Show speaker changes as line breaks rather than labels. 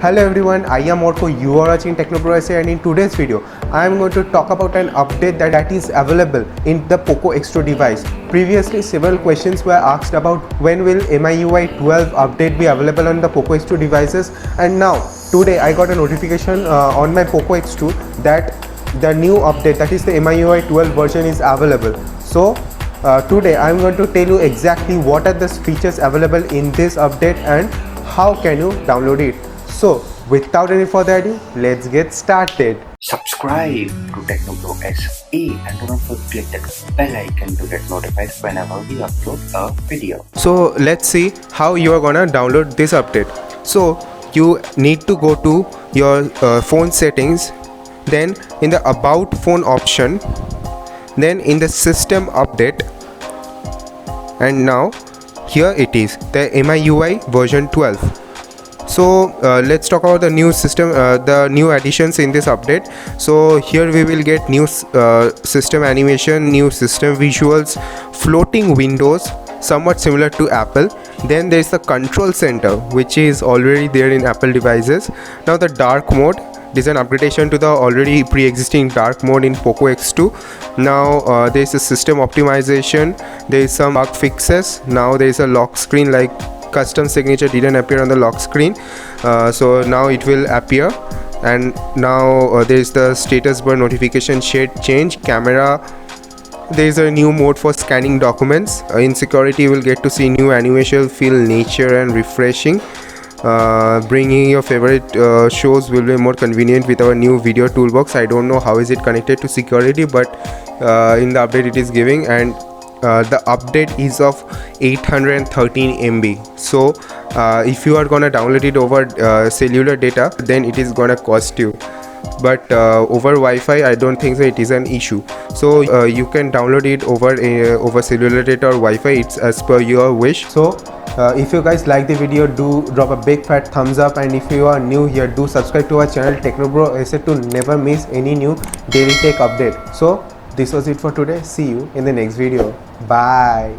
Hello everyone, I am Poco. You are watching TechnoBroSA, and in today's video I am going to talk about an update that is available in the Poco X2 device. Previously several questions were asked about when will MIUI 12 update be available on the Poco X2 devices, and now today I got a notification on my Poco X2 that the new update, that is the MIUI 12 version, is available. So today I am going to tell you exactly what are the features available in this update and how can you download it. So without any further ado, let's get started.
Subscribe to TechnoBroSA and do not forget to click that bell icon to get notified whenever we upload a video.
So let's see how you are gonna download this update. So you need to go to your phone settings, then in the about phone option, then in the system update, and now here it is, the MIUI version 12. So let's talk about the new system, the new additions in this update. So here we will get new system animation, new system visuals, floating windows, somewhat similar to Apple. Then there is the control center, which is already there in Apple devices. Now the dark mode, this is an upgradation to the already pre-existing dark mode in Poco X2. Now there is a system optimization, there is some bug fixes. Now there is a lock screen, like custom signature didn't appear on the lock screen, so now it will appear. And now there is the status bar notification shade change. Camera, there is a new mode for scanning documents. In security you will get to see new animation, feel nature and refreshing. Bringing your favorite shows will be more convenient with our new video toolbox. I don't know how is it connected to security, but in the update it is giving. And the update is of 813 MB. So if you are gonna download it over cellular data, then it is gonna cost you, but over Wi-Fi I don't think so it is an issue. So you can download it over cellular data or Wi-Fi. It's as per your wish. So if you guys like the video, do drop a big fat thumbs up, and if you are new here, do subscribe to our channel TechnoBroSA to never miss any new daily tech update. So this was it for today. See you in the next video. Bye.